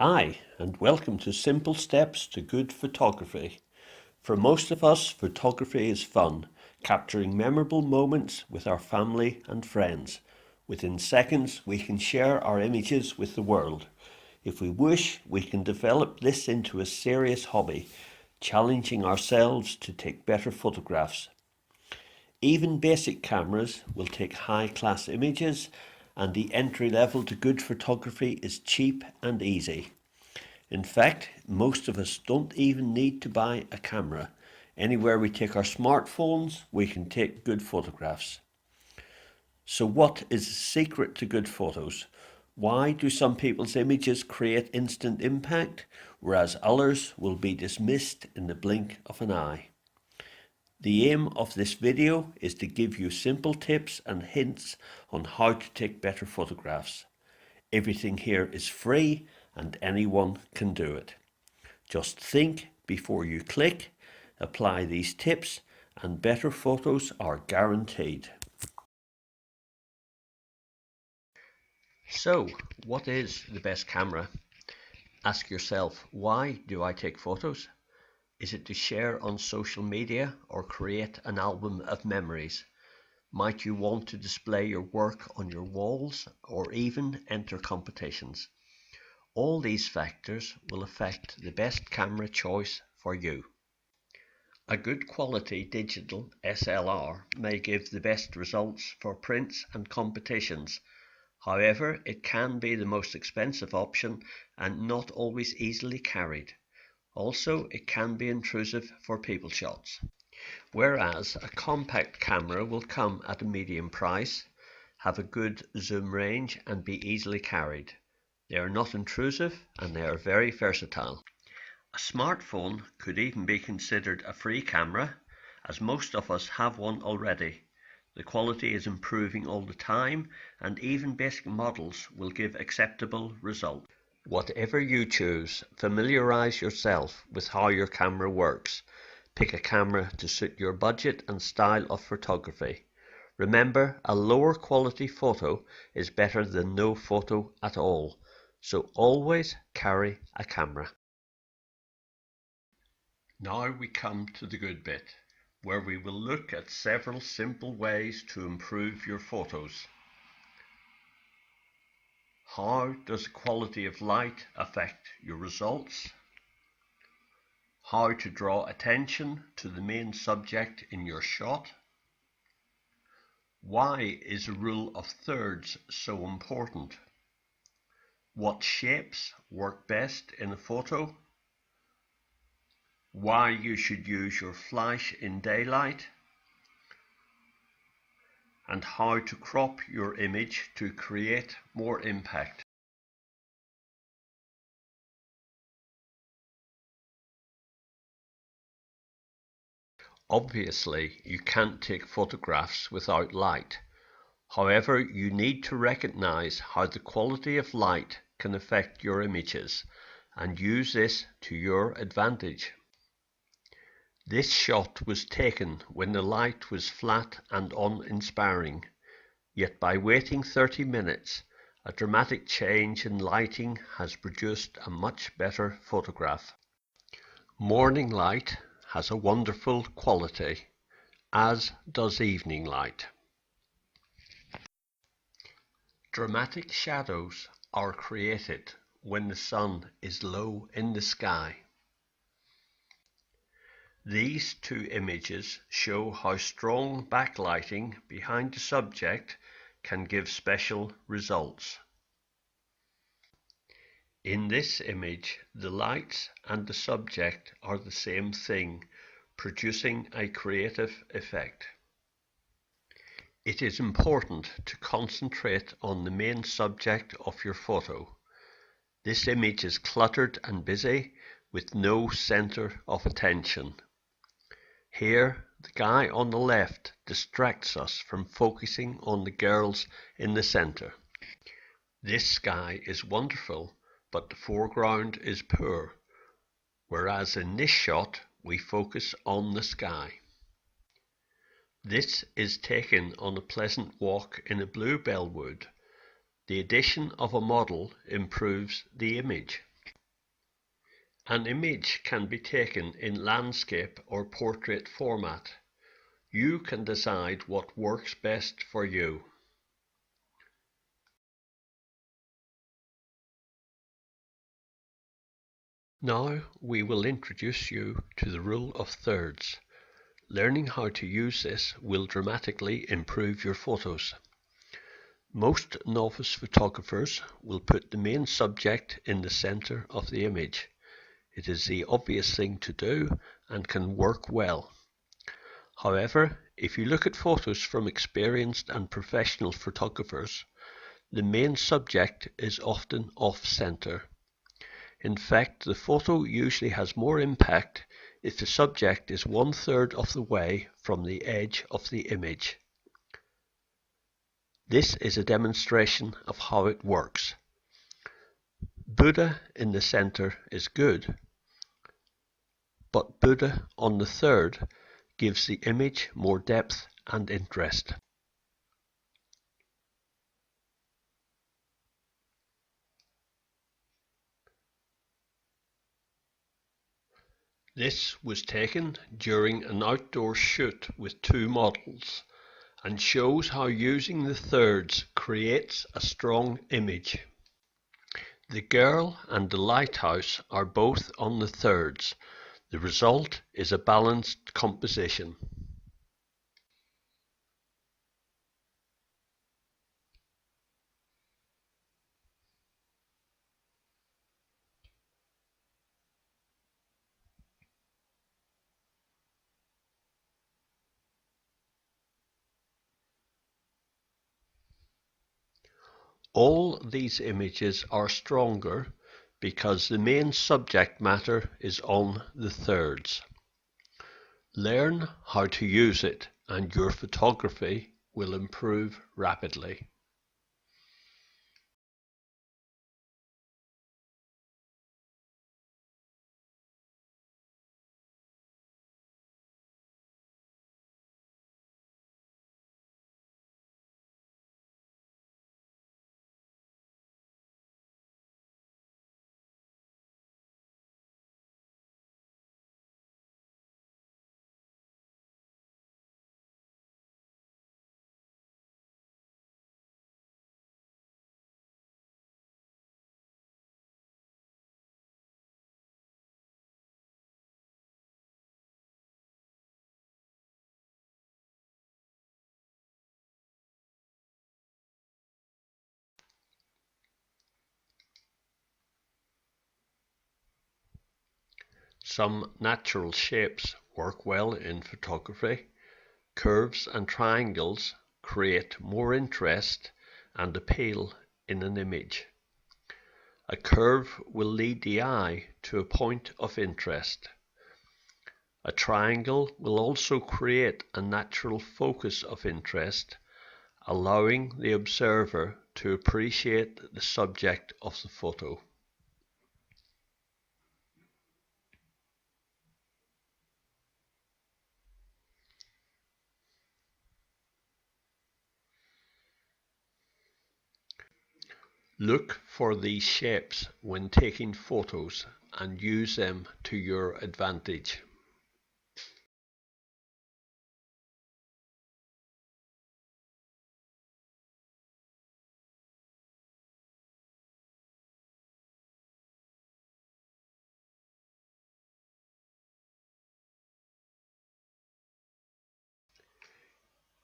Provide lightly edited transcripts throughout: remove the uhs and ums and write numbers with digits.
Hi, and welcome to Simple Steps to Good Photography. For most of us, photography is fun, capturing memorable moments with our family and friends. Within seconds, we can share our images with the world. If we wish, we can develop this into a serious hobby, challenging ourselves to take better photographs. Even basic cameras will take high-class images, and the entry level to good photography is cheap and easy. In fact, most of us don't even need to buy a camera. Anywhere we take our smartphones, we can take good photographs. So what is the secret to good photos? Why do some people's images create instant impact, whereas others will be dismissed in the blink of an eye? The aim of this video is to give you simple tips and hints on how to take better photographs. Everything here is free and anyone can do it. Just think before you click, apply these tips, and better photos are guaranteed. So, what is the best camera? Ask yourself, why do I take photos? Is it to share on social media or create an album of memories? Might you want to display your work on your walls or even enter competitions? All these factors will affect the best camera choice for you. A good quality digital SLR may give the best results for prints and competitions. However, it can be the most expensive option and not always easily carried. Also, it can be intrusive for people shots. Whereas a compact camera will come at a medium price, have a good zoom range and be easily carried. They are not intrusive and they are very versatile. A smartphone could even be considered a free camera, as most of us have one already. The quality is improving all the time, and even basic models will give acceptable results. Whatever you choose, familiarize yourself with how your camera works. Pick a camera to suit your budget and style of photography. Remember, a lower quality photo is better than no photo at all, so always carry a camera. Now we come to the good bit, where we will look at several simple ways to improve your photos. How does the quality of light affect your results? How to draw attention to the main subject in your shot? Why is the rule of thirds so important? What shapes work best in a photo? Why you should use your flash in daylight? And how to crop your image to create more impact. Obviously, you can't take photographs without light. However, you need to recognize how the quality of light can affect your images and use this to your advantage. This shot was taken when the light was flat and uninspiring, yet by waiting 30 minutes, a dramatic change in lighting has produced a much better photograph. Morning light has a wonderful quality, as does evening light. Dramatic shadows are created when the sun is low in the sky. These two images show how strong backlighting behind the subject can give special results. In this image, the lights and the subject are the same thing, producing a creative effect. It is important to concentrate on the main subject of your photo. This image is cluttered and busy with no center of attention. Here, the guy on the left distracts us from focusing on the girls in the center. This sky is wonderful, but the foreground is poor, whereas in this shot we focus on the sky. This is taken on a pleasant walk in a bluebell wood. The addition of a model improves the image. An image can be taken in landscape or portrait format. You can decide what works best for you. Now we will introduce you to the rule of thirds. Learning how to use this will dramatically improve your photos. Most novice photographers will put the main subject in the center of the image. It is the obvious thing to do and can work well. However, if you look at photos from experienced and professional photographers, the main subject is often off-center. In fact, the photo usually has more impact if the subject is 1/3 of the way from the edge of the image. This is a demonstration of how it works. Buddha in the center is good, but Buddha on the third gives the image more depth and interest. This was taken during an outdoor shoot with 2 models and shows how using the thirds creates a strong image. The girl and the lighthouse are both on the thirds. The result is a balanced composition. All these images are stronger because the main subject matter is on the thirds. Learn how to use it and your photography will improve rapidly. Some natural shapes work well in photography. Curves and triangles create more interest and appeal in an image. A curve will lead the eye to a point of interest. A triangle will also create a natural focus of interest, allowing the observer to appreciate the subject of the photo. Look for these shapes when taking photos and use them to your advantage.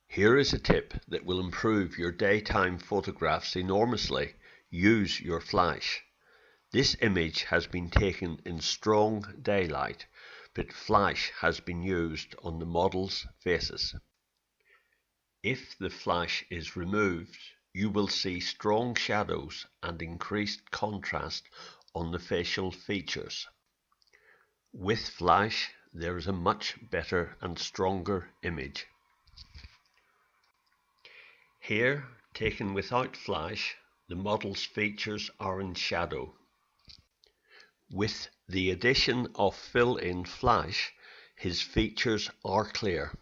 Here is a tip that will improve your daytime photographs enormously. Use your flash. This image has been taken in strong daylight, but flash has been used on the model's faces. If the flash is removed, you will see strong shadows and increased contrast on the facial features. With flash, there is a much better and stronger image. Here, taken without flash, the model's features are in shadow. With the addition of fill-in flash, his features are clear.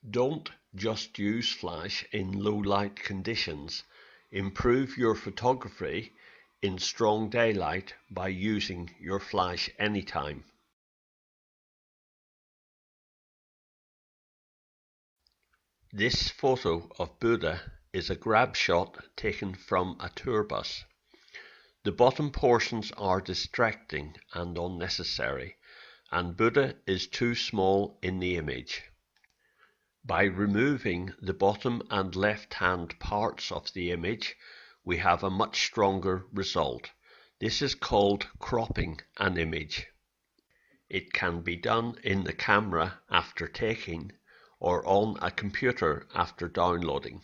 Don't just use flash in low light conditions. Improve your photography in strong daylight by using your flash anytime. This photo of Buddha is a grab shot taken from a tour bus. The bottom portions are distracting and unnecessary, and Buddha is too small in the image. By removing the bottom and left-hand parts of the image, we have a much stronger result. This is called cropping an image. It can be done in the camera after taking, or on a computer after downloading.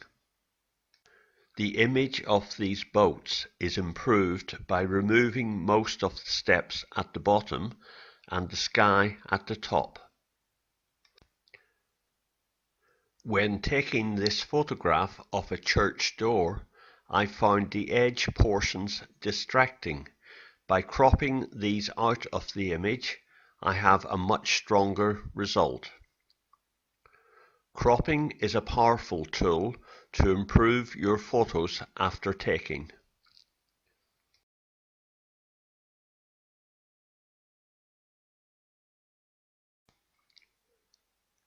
The image of these boats is improved by removing most of the steps at the bottom and the sky at the top. When taking this photograph of a church door, I found the edge portions distracting. By cropping these out of the image, I have a much stronger result. Cropping is a powerful tool to improve your photos after taking.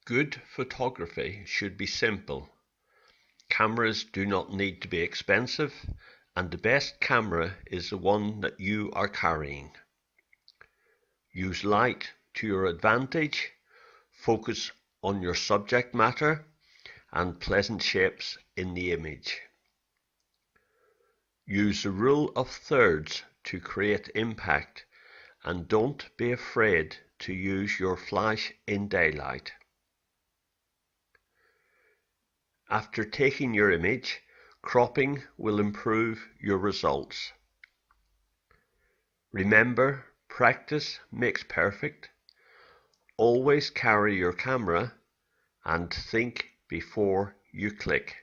Good photography should be simple. Cameras do not need to be expensive, and the best camera is the one that you are carrying. Use light to your advantage, focus on your subject matter, and pleasant shapes in the image. Use the rule of thirds to create impact, and don't be afraid to use your flash in daylight. After taking your image, cropping will improve your results. Remember, practice makes perfect. Always carry your camera and think before you click.